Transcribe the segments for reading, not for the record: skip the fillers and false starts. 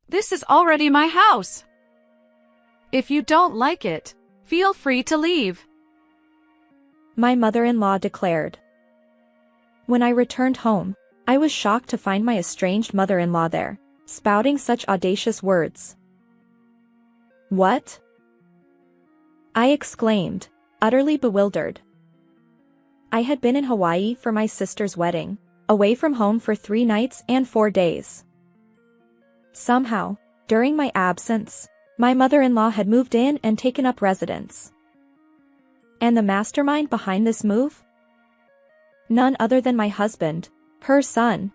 This is already my house. If you don't like it, feel free to leave," my mother-in-law declared. When I returned home, I was shocked to find my estranged mother-in-law there, spouting such audacious words. "What?" I exclaimed, utterly bewildered. I had been in Hawaii for my sister's wedding, away from home for 3 nights and 4 days. Somehow, during my absence, my mother-in-law had moved in and taken up residence. And the mastermind behind this move? None other than my husband, her son.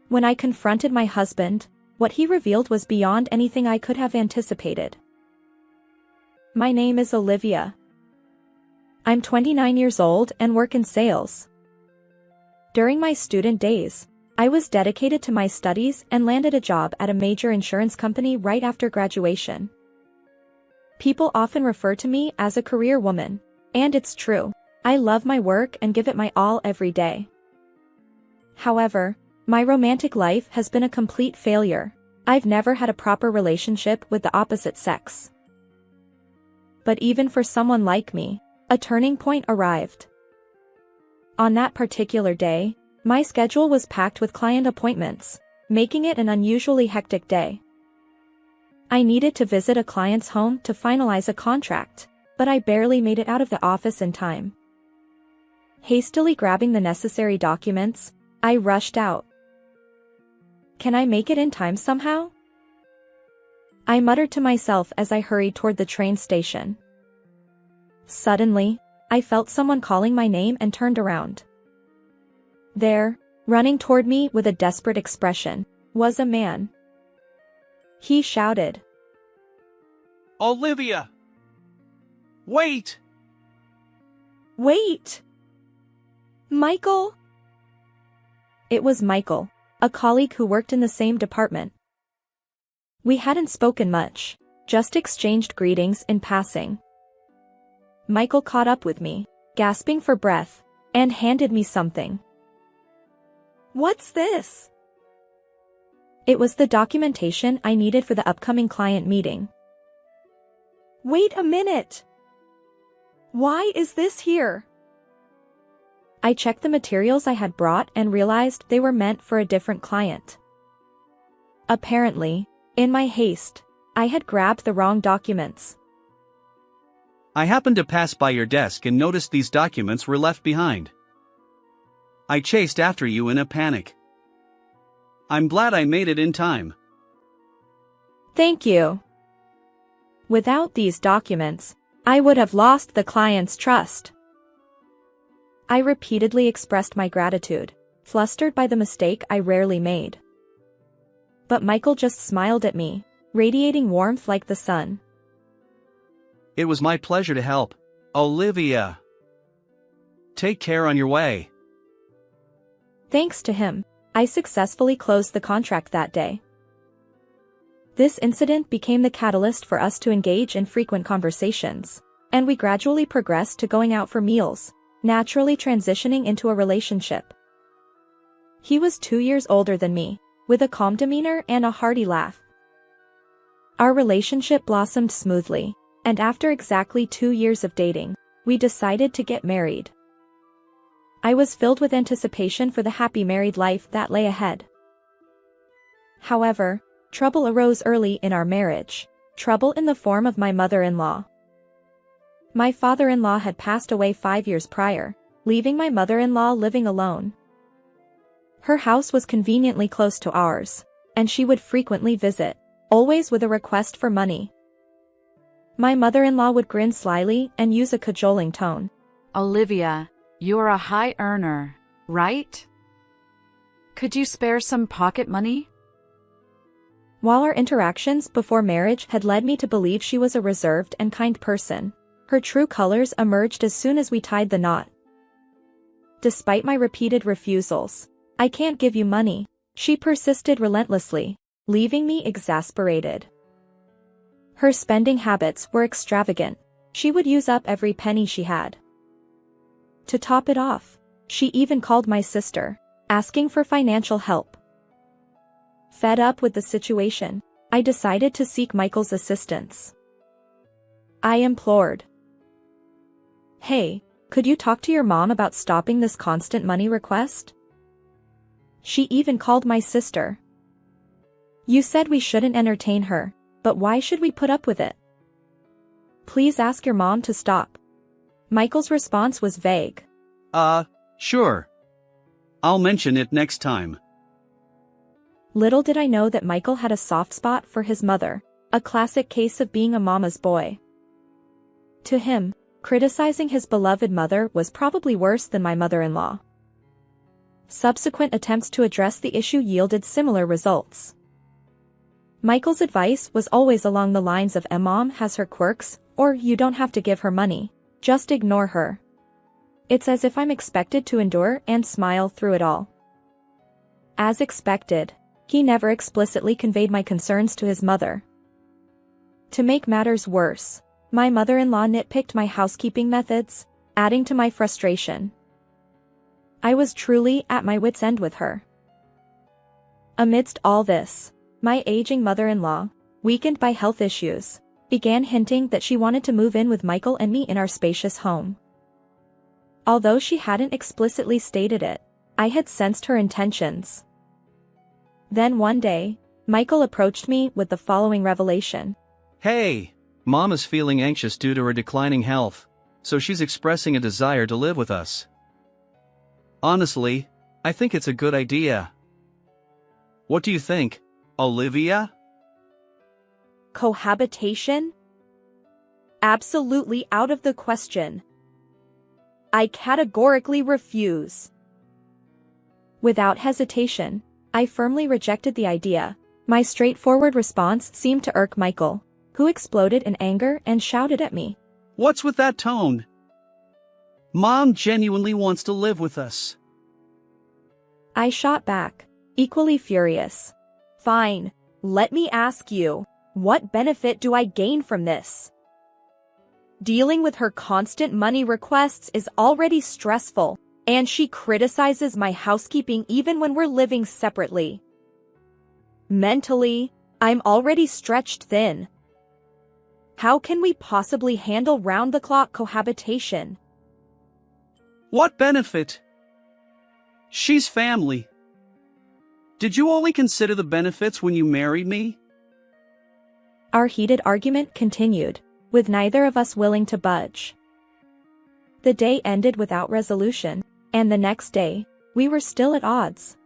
When I confronted my husband, what he revealed was beyond anything I could have anticipated. "My name is Olivia. I'm 29 years old and work in sales. During my student days, I was dedicated to my studies and landed a job at a major insurance company right after graduation. People often refer to me as a career woman, and it's true. I love my work and give it my all every day. However, my romantic life has been a complete failure. I've never had a proper relationship with the opposite sex. But even for someone like me, a turning point arrived. On that particular day, my schedule was packed with client appointments, making it an unusually hectic day. I needed to visit a client's home to finalize a contract, but I barely made it out of the office in time. Hastily grabbing the necessary documents, I rushed out. "Can I make it in time somehow?" I muttered to myself as I hurried toward the train station. Suddenly, I felt someone calling my name and turned around. There, running toward me with a desperate expression, was a man. He shouted, "Olivia! Wait!" "Wait! Michael?" It was Michael, a colleague who worked in the same department. We hadn't spoken much, just exchanged greetings in passing. Michael caught up with me, gasping for breath, and handed me something. "What's this?" It was the documentation I needed for the upcoming client meeting. "Wait a minute! Why is this here?" I checked the materials I had brought and realized they were meant for a different client. Apparently, in my haste, I had grabbed the wrong documents. "I happened to pass by your desk and noticed these documents were left behind. I chased after you in a panic. I'm glad I made it in time." "Thank you. Without these documents, I would have lost the client's trust." I repeatedly expressed my gratitude, flustered by the mistake I rarely made. But Michael just smiled at me, radiating warmth like the sun. "It was my pleasure to help, Olivia. Take care on your way." Thanks to him, I successfully closed the contract that day. This incident became the catalyst for us to engage in frequent conversations, and we gradually progressed to going out for meals, naturally transitioning into a relationship. He was 2 years older than me, with a calm demeanor and a hearty laugh. Our relationship blossomed smoothly, and after exactly 2 years of dating, we decided to get married. I was filled with anticipation for the happy married life that lay ahead. However, trouble arose early in our marriage, trouble in the form of my mother-in-law. My father-in-law had passed away 5 years prior, leaving my mother-in-law living alone. Her house was conveniently close to ours, and she would frequently visit, always with a request for money. My mother-in-law would grin slyly and use a cajoling tone. "Olivia, you're a high earner, right? Could you spare some pocket money?" While our interactions before marriage had led me to believe she was a reserved and kind person, her true colors emerged as soon as we tied the knot. Despite my repeated refusals, "I can't give you money," she persisted relentlessly, leaving me exasperated. Her spending habits were extravagant. She would use up every penny she had. To top it off, she even called my sister, asking for financial help. Fed up with the situation, I decided to seek Michael's assistance. I implored. "Hey, could you talk to your mom about stopping this constant money request?" She even called my sister. "You said we shouldn't entertain her, but why should we put up with it? Please ask your mom to stop." Michael's response was vague. Sure. I'll mention it next time." Little did I know that Michael had a soft spot for his mother, a classic case of being a mama's boy. To him, criticizing his beloved mother was probably worse than my mother-in-law. Subsequent attempts to address the issue yielded similar results. Michael's advice was always along the lines of "Mom has her quirks," or "You don't have to give her money, just ignore her." It's as if I'm expected to endure and smile through it all. As expected, he never explicitly conveyed my concerns to his mother. To make matters worse, my mother-in-law nitpicked my housekeeping methods, adding to my frustration. I was truly at my wit's end with her. Amidst all this, my aging mother-in-law, weakened by health issues, began hinting that she wanted to move in with Michael and me in our spacious home. Although she hadn't explicitly stated it, I had sensed her intentions. Then one day, Michael approached me with the following revelation. "Hey, Mom is feeling anxious due to her declining health, so she's expressing a desire to live with us. Honestly, I think it's a good idea. What do you think, Olivia?" Cohabitation? Absolutely out of the question. I categorically refuse. Without hesitation, I firmly rejected the idea. My straightforward response seemed to irk Michael, who exploded in anger and shouted at me. "What's with that tone? Mom genuinely wants to live with us." I shot back, equally furious. "Fine, let me ask you, what benefit do I gain from this? Dealing with her constant money requests is already stressful, and she criticizes my housekeeping even when we're living separately. Mentally, I'm already stretched thin. How can we possibly handle round-the-clock cohabitation?" "What benefit? She's family. Did you only consider the benefits when you married me?" Our heated argument continued, with neither of us willing to budge. The day ended without resolution, and the next day, we were still at odds.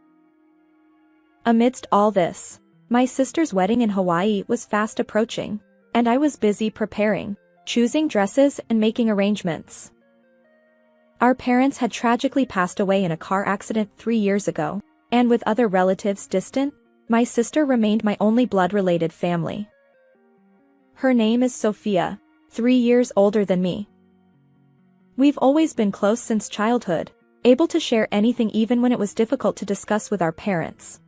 Amidst all this, my sister's wedding in Hawaii was fast approaching, and I was busy preparing, choosing dresses and making arrangements. Our parents had tragically passed away in a car accident 3 years ago, and with other relatives distant, my sister remained my only blood-related family. Her name is Sophia, 3 years older than me. We've always been close since childhood, able to share anything even when it was difficult to discuss with our parents.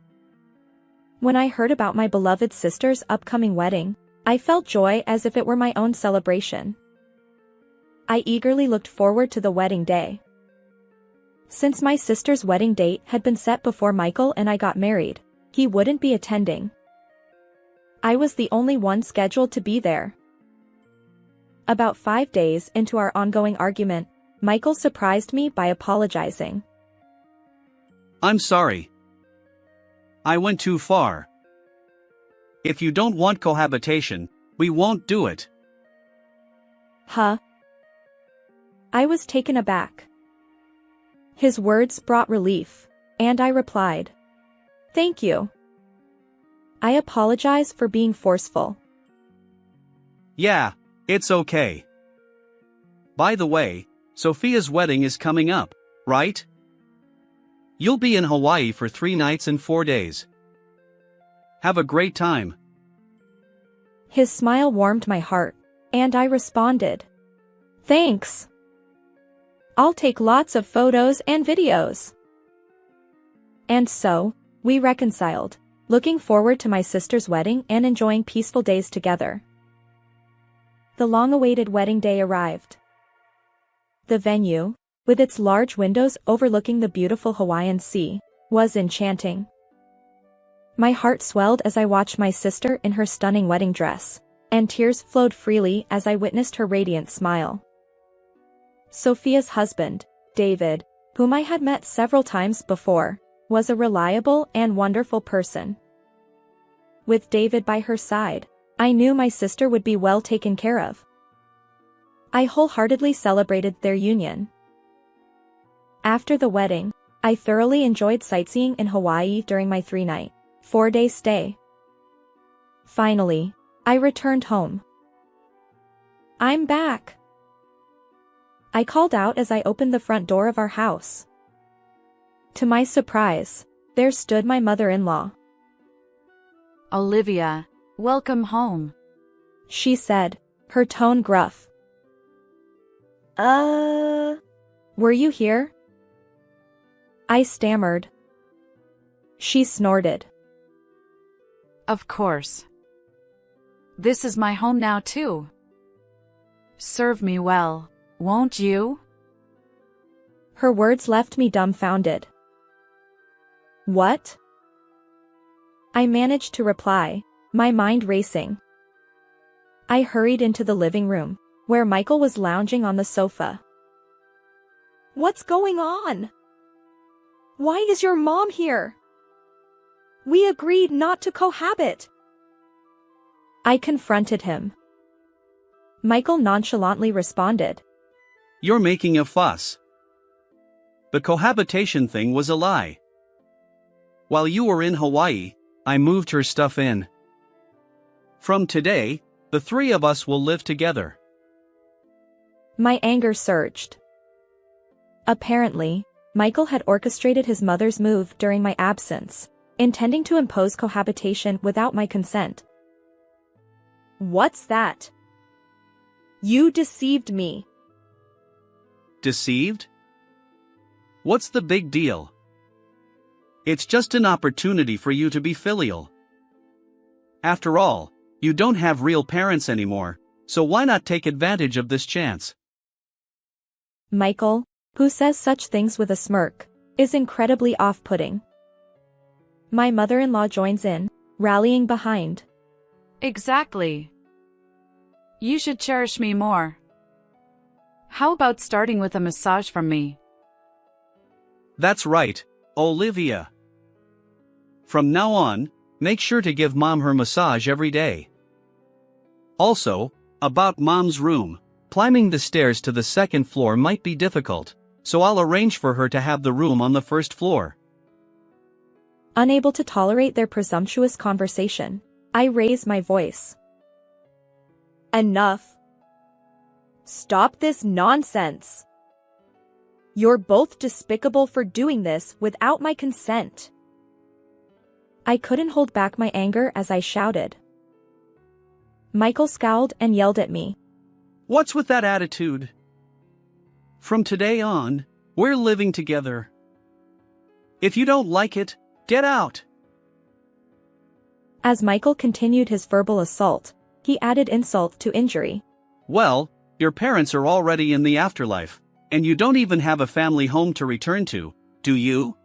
When I heard about my beloved sister's upcoming wedding, I felt joy as if it were my own celebration. I eagerly looked forward to the wedding day. Since my sister's wedding date had been set before Michael and I got married, he wouldn't be attending. I was the only one scheduled to be there. About 5 days into our ongoing argument, Michael surprised me by apologizing. "I'm sorry. I went too far. If you don't want cohabitation, we won't do it." Huh? I was taken aback. His words brought relief, and I replied, "Thank you. I apologize for being forceful." "Yeah, it's okay. By the way, Sophia's wedding is coming up, right? You'll be in Hawaii for 3 nights and 4 days. Have a great time." His smile warmed my heart, and I responded, "Thanks. I'll take lots of photos and videos." And so, we reconciled, looking forward to my sister's wedding and enjoying peaceful days together. The long-awaited wedding day arrived. The venue, with its large windows overlooking the beautiful Hawaiian Sea, was enchanting. My heart swelled as I watched my sister in her stunning wedding dress, and tears flowed freely as I witnessed her radiant smile. Sophia's husband, David, whom I had met several times before, was a reliable and wonderful person. With David by her side, I knew my sister would be well taken care of. I wholeheartedly celebrated their union. After the wedding, I thoroughly enjoyed sightseeing in Hawaii during my 3-night, 4-day stay. Finally, I returned home. "I'm back," I called out as I opened the front door of our house. To my surprise, there stood my mother-in-law. "Olivia, welcome home," she said, her tone gruff. Were you here?" I stammered. She snorted. "Of course. This is my home now too. Serve me well, won't you?" Her words left me dumbfounded. "What?" I managed to reply, my mind racing. I hurried into the living room, where Michael was lounging on the sofa. "What's going on? Why is your mom here? We agreed not to cohabit." I confronted him. Michael nonchalantly responded, "You're making a fuss. The cohabitation thing was a lie. While you were in Hawaii, I moved her stuff in. From today, the 3 of us will live together." My anger surged. Apparently, Michael had orchestrated his mother's move during my absence, intending to impose cohabitation without my consent. "What's that? You deceived me." Deceived? What's the big deal? It's just an opportunity for you to be filial. After all, you don't have real parents anymore, so why not take advantage of this chance? Michael, who says such things with a smirk, is incredibly off-putting. My mother-in-law joins in, rallying behind. "Exactly. You should cherish me more. How about starting with a massage from me?" That's right, Olivia. From now on, make sure to give Mom her massage every day. Also, about Mom's room, climbing the stairs to the 2nd floor might be difficult, so I'll arrange for her to have the room on the 1st floor. Unable to tolerate their presumptuous conversation, I raised my voice. "Enough. Stop this nonsense. You're both despicable for doing this without my consent." I couldn't hold back my anger as I shouted. Michael scowled and yelled at me. What's with that attitude? From today on, we're living together. If you don't like it, get out. As Michael continued his verbal assault, he added insult to injury. Well, your parents are already in the afterlife, and you don't even have a family home to return to, do you?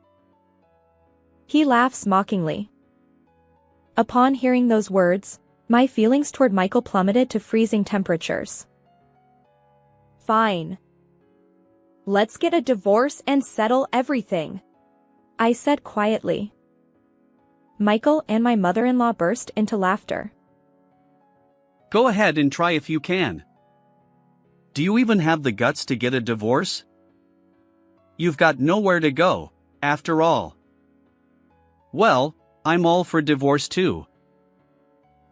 He laughs mockingly. Upon hearing those words, my feelings toward Michael plummeted to freezing temperatures. "Fine. Let's get a divorce and settle everything," I said quietly. Michael and my mother-in-law burst into laughter. Go ahead and try if you can. Do you even have the guts to get a divorce? You've got nowhere to go, after all. Well, I'm all for divorce too.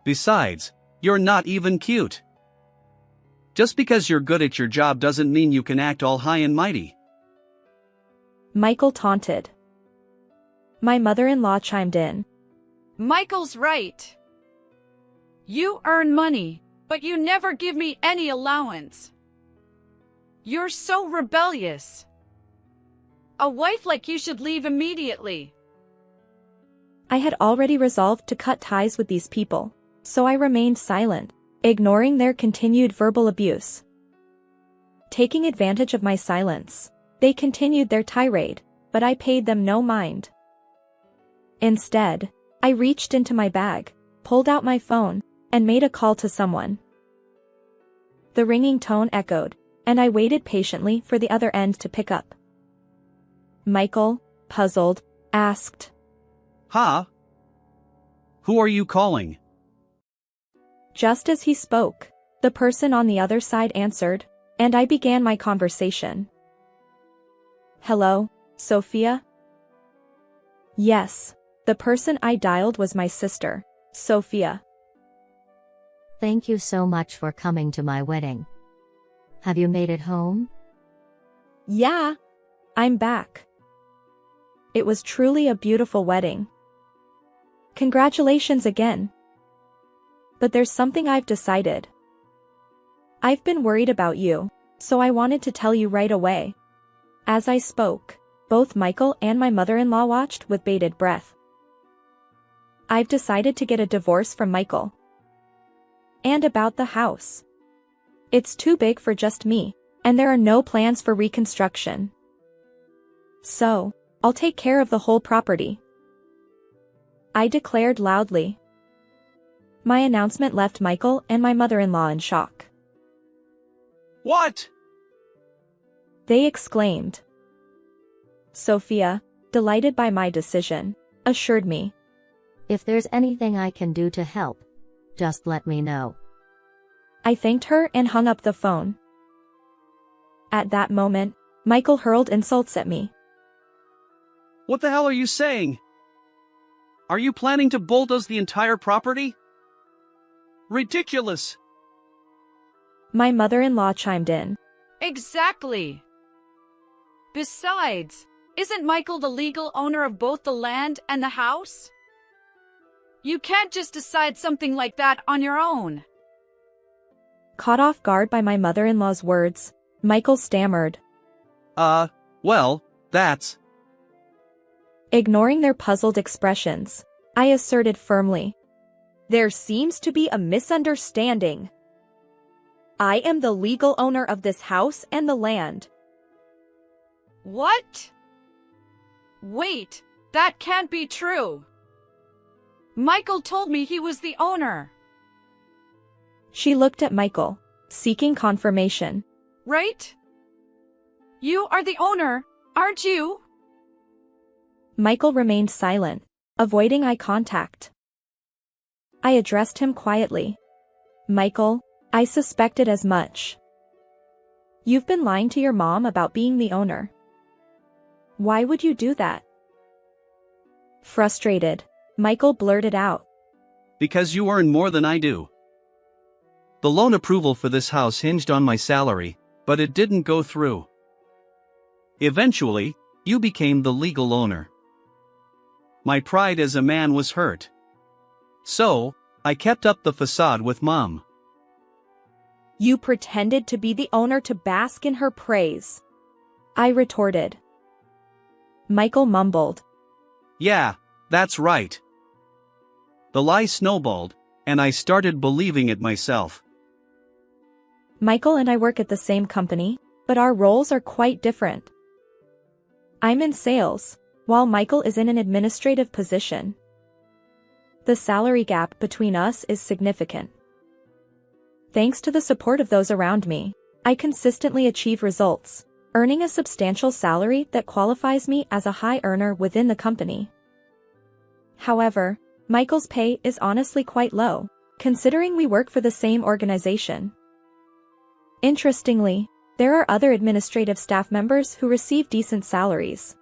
Besides, you're not even cute. Just because you're good at your job doesn't mean you can act all high and mighty. Michael taunted. My mother-in-law chimed in. Michael's right. You earn money, but you never give me any allowance. You're so rebellious. A wife like you should leave immediately. I had already resolved to cut ties with these people, so I remained silent, ignoring their continued verbal abuse. Taking advantage of my silence, they continued their tirade, but I paid them no mind. Instead, I reached into my bag, pulled out my phone, and made a call to someone. The ringing tone echoed, and I waited patiently for the other end to pick up. Michael, puzzled, asked, "Huh? Who are you calling?" Just as he spoke, the person on the other side answered, and I began my conversation. "Hello, Sophia?" Yes, the person I dialed was my sister, Sophia. Thank you so much for coming to my wedding. Have you made it home? Yeah, I'm back. It was truly a beautiful wedding. Congratulations again. But there's something I've decided. I've been worried about you, so I wanted to tell you right away. As I spoke, both Michael and my mother-in-law watched with bated breath. I've decided to get a divorce from Michael. And about the house. It's too big for just me, and there are no plans for reconstruction. So, I'll take care of the whole property. I declared loudly. My announcement left Michael and my mother-in-law in shock. "What?" They exclaimed. Sophia, delighted by my decision, assured me. If there's anything I can do to help, just let me know. I thanked her and hung up the phone. At that moment, Michael hurled insults at me. "What the hell are you saying? Are you planning to bulldoze the entire property? Ridiculous!" My mother-in-law chimed in. Exactly. Besides, isn't Michael the legal owner of both the land and the house? You can't just decide something like that on your own. Caught off guard by my mother-in-law's words, Michael stammered. Well, that's..." Ignoring their puzzled expressions, I asserted firmly. There seems to be a misunderstanding. I am the legal owner of this house and the land. What? Wait, that can't be true. Michael told me he was the owner. She looked at Michael, seeking confirmation. Right? You are the owner, aren't you? Michael remained silent, avoiding eye contact. I addressed him quietly. Michael, I suspected as much. You've been lying to your mom about being the owner. Why would you do that? Frustrated, Michael blurted out. "Because you earn more than I do. The loan approval for this house hinged on my salary, but it didn't go through. Eventually, you became the legal owner. My pride as a man was hurt. So, I kept up the facade with Mom." You pretended to be the owner to bask in her praise. I retorted. Michael mumbled. "Yeah, that's right." The lie snowballed, and I started believing it myself. Michael and I work at the same company, but our roles are quite different. I'm in sales, while Michael is in an administrative position. The salary gap between us is significant. Thanks to the support of those around me, I consistently achieve results, earning a substantial salary that qualifies me as a high earner within the company. However, Michael's pay is honestly quite low, considering we work for the same organization. Interestingly, there are other administrative staff members who receive decent salaries.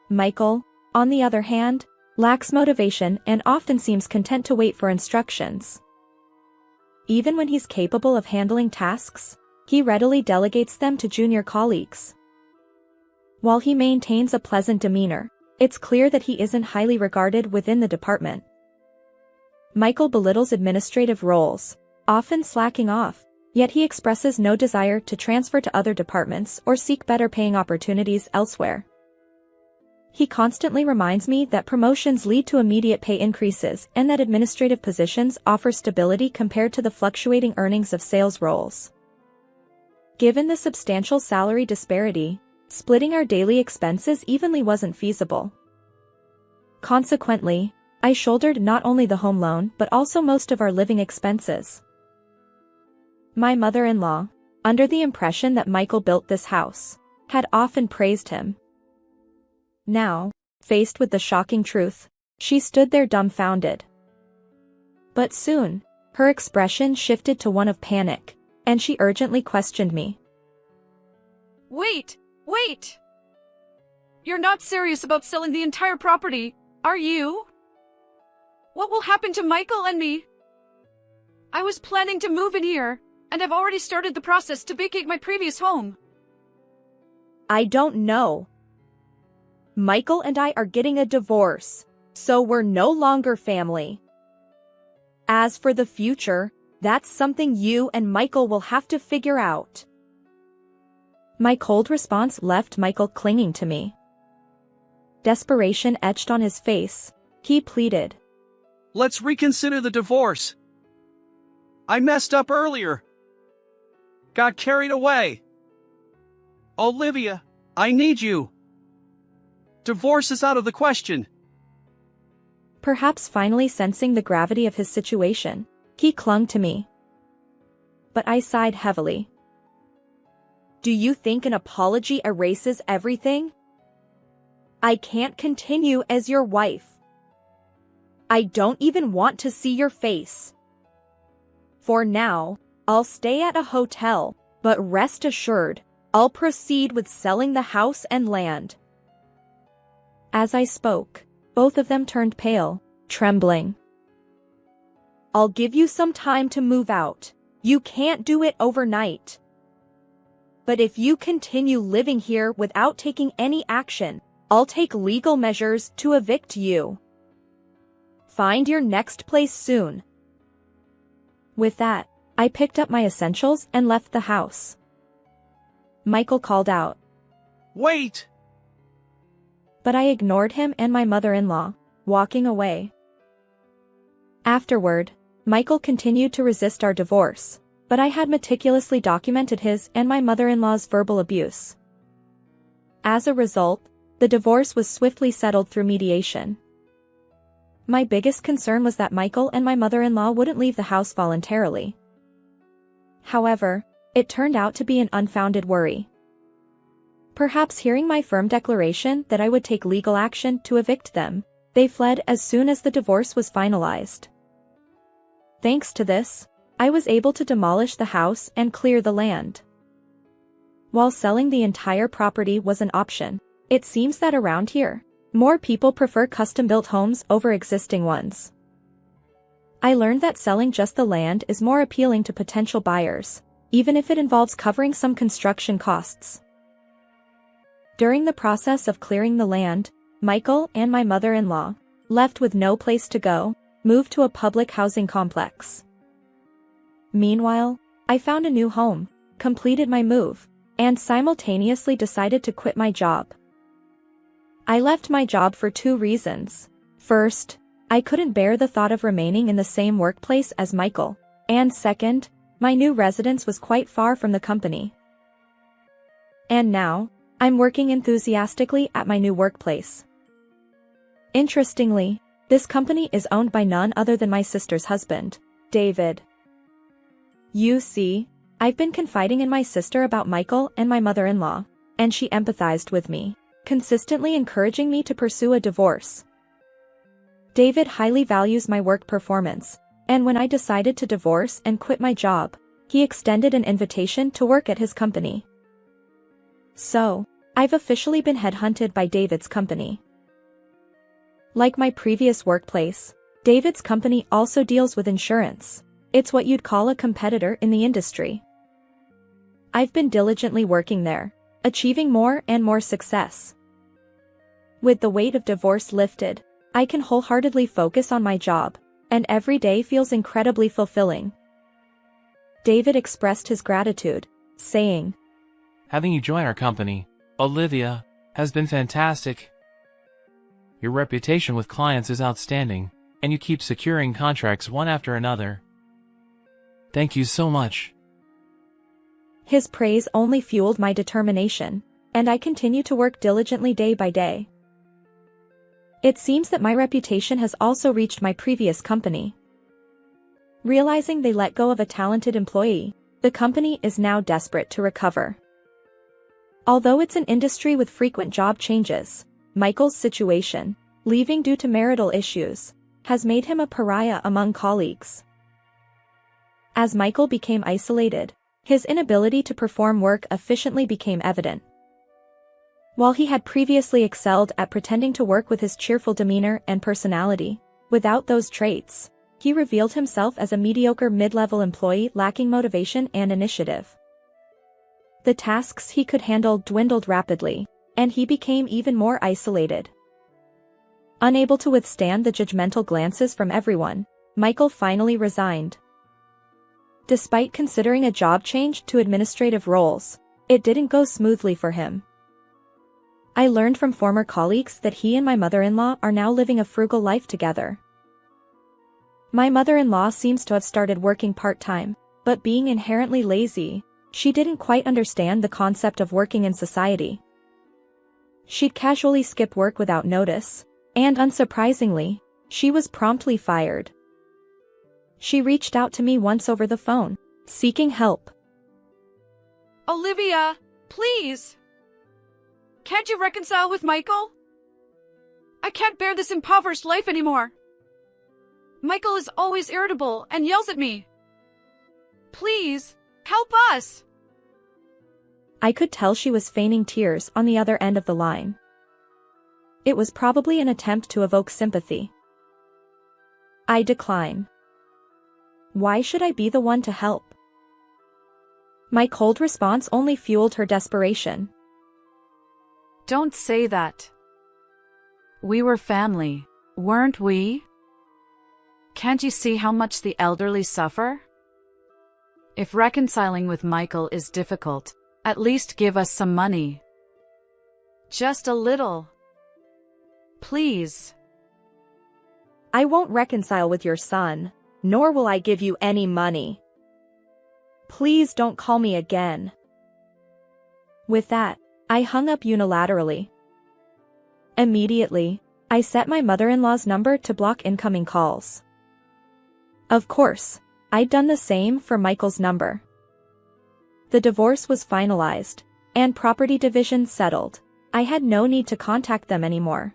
Michael, on the other hand, lacks motivation and often seems content to wait for instructions. Even when he's capable of handling tasks, he readily delegates them to junior colleagues. While he maintains a pleasant demeanor, it's clear that he isn't highly regarded within the department. Michael belittles administrative roles, often slacking off, yet he expresses no desire to transfer to other departments or seek better paying opportunities elsewhere. He constantly reminds me that promotions lead to immediate pay increases and that administrative positions offer stability compared to the fluctuating earnings of sales roles. Given the substantial salary disparity, splitting our daily expenses evenly wasn't feasible. Consequently, I shouldered not only the home loan but also most of our living expenses. My mother-in-law, under the impression that Michael built this house, had often praised him. Now, faced with the shocking truth, she stood there dumbfounded. But soon, her expression shifted to one of panic, and she urgently questioned me. Wait! You're not serious about selling the entire property, are you? What will happen to Michael and me? I was planning to move in here, and I've already started the process to vacate my previous home. I don't know. Michael and I are getting a divorce, so we're no longer family. As for the future, that's something you and Michael will have to figure out. My cold response left Michael clinging to me. Desperation etched on his face. He pleaded. Let's reconsider the divorce. I messed up earlier. Got carried away. Olivia, I need you. Divorce is out of the question. Perhaps finally sensing the gravity of his situation, he clung to me. But I sighed heavily. Do you think an apology erases everything? I can't continue as your wife. I don't even want to see your face. For now, I'll stay at a hotel, but rest assured, I'll proceed with selling the house and land. As I spoke, both of them turned pale, trembling. I'll give you some time to move out. You can't do it overnight. But if you continue living here without taking any action, I'll take legal measures to evict you. Find your next place soon. With that, I picked up my essentials and left the house. Michael called out. Wait! But I ignored him and my mother-in-law, walking away. Afterward, Michael continued to resist our divorce, but I had meticulously documented his and my mother-in-law's verbal abuse. As a result, the divorce was swiftly settled through mediation. My biggest concern was that Michael and my mother-in-law wouldn't leave the house voluntarily. However, it turned out to be an unfounded worry. Perhaps hearing my firm declaration that I would take legal action to evict them, they fled as soon as the divorce was finalized. Thanks to this, I was able to demolish the house and clear the land. While selling the entire property was an option, it seems that around here, more people prefer custom-built homes over existing ones. I learned that selling just the land is more appealing to potential buyers, even if it involves covering some construction costs. During the process of clearing the land, Michael and my mother-in-law, left with no place to go, moved to a public housing complex. Meanwhile, I found a new home, completed my move, and simultaneously decided to quit my job. I left my job for 2 reasons. First, I couldn't bear the thought of remaining in the same workplace as Michael, and second, my new residence was quite far from the company. And now, I'm working enthusiastically at my new workplace. Interestingly, this company is owned by none other than my sister's husband, David. You see, I've been confiding in my sister about Michael and my mother-in-law, and she empathized with me, consistently encouraging me to pursue a divorce. David highly values my work performance, and when I decided to divorce and quit my job, he extended an invitation to work at his company. So, I've officially been headhunted by David's company. Like my previous workplace, David's company also deals with insurance. It's what you'd call a competitor in the industry. I've been diligently working there, achieving more and more success. With the weight of divorce lifted, I can wholeheartedly focus on my job, and every day feels incredibly fulfilling. David expressed his gratitude, saying, Having you join our company, Olivia, has been fantastic. Your reputation with clients is outstanding, and you keep securing contracts one after another. Thank you so much. His praise only fueled my determination, and I continue to work diligently day by day. It seems that my reputation has also reached my previous company. Realizing they let go of a talented employee, the company is now desperate to recover. Although it's an industry with frequent job changes, Michael's situation, leaving due to marital issues, has made him a pariah among colleagues. As Michael became isolated, his inability to perform work efficiently became evident. While he had previously excelled at pretending to work with his cheerful demeanor and personality, without those traits, he revealed himself as a mediocre mid-level employee lacking motivation and initiative. The tasks he could handle dwindled rapidly, and he became even more isolated. Unable to withstand the judgmental glances from everyone, Michael finally resigned. Despite considering a job change to administrative roles, it didn't go smoothly for him. I learned from former colleagues that he and my mother-in-law are now living a frugal life together. My mother-in-law seems to have started working part-time, but being inherently lazy, she didn't quite understand the concept of working in society. She'd casually skip work without notice, and unsurprisingly, she was promptly fired. She reached out to me once over the phone, seeking help. Olivia, please! Can't you reconcile with Michael? I can't bear this impoverished life anymore. Michael is always irritable and yells at me. Please, help us! I could tell she was feigning tears on the other end of the line. It was probably an attempt to evoke sympathy. I decline. Why should I be the one to help? My cold response only fueled her desperation. Don't say that. We were family, weren't we? Can't you see how much the elderly suffer? If reconciling with Michael is difficult, at least give us some money. Just a little. Please. I won't reconcile with your son, nor will I give you any money. Please don't call me again. With that, I hung up unilaterally. Immediately, I set my mother-in-law's number to block incoming calls. Of course, I'd done the same for Michael's number. The divorce was finalized, and property division settled. I had no need to contact them anymore.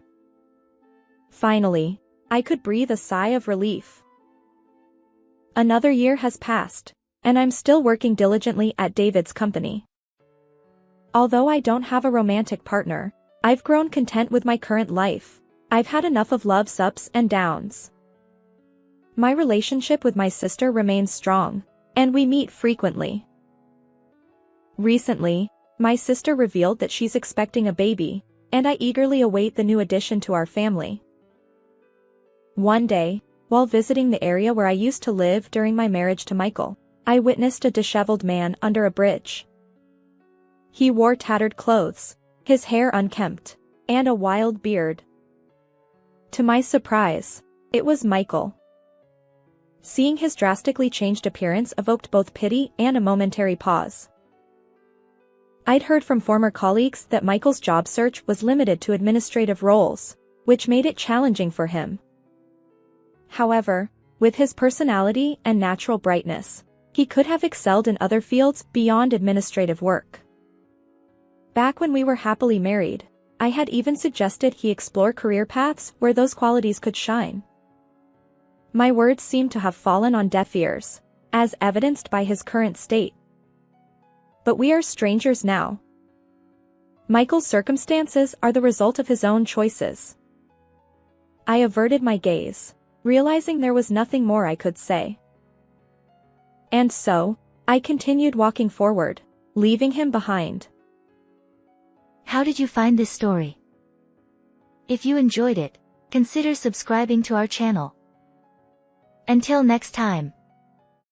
Finally, I could breathe a sigh of relief. Another year has passed, and I'm still working diligently at David's company. Although I don't have a romantic partner, I've grown content with my current life. I've had enough of love's ups and downs. My relationship with my sister remains strong, and we meet frequently. Recently, my sister revealed that she's expecting a baby, and I eagerly await the new addition to our family. One day, while visiting the area where I used to live during my marriage to Michael, I witnessed a disheveled man under a bridge. He wore tattered clothes, his hair unkempt, and a wild beard. To my surprise, it was Michael. Seeing his drastically changed appearance evoked both pity and a momentary pause. I'd heard from former colleagues that Michael's job search was limited to administrative roles, which made it challenging for him. However, with his personality and natural brightness, he could have excelled in other fields beyond administrative work. Back when we were happily married, I had even suggested he explore career paths where those qualities could shine. My words seemed to have fallen on deaf ears, as evidenced by his current state. But we are strangers now. Michael's circumstances are the result of his own choices. I averted my gaze, realizing there was nothing more I could say. And so, I continued walking forward, leaving him behind. How did you find this story? If you enjoyed it, consider subscribing to our channel. Until next time.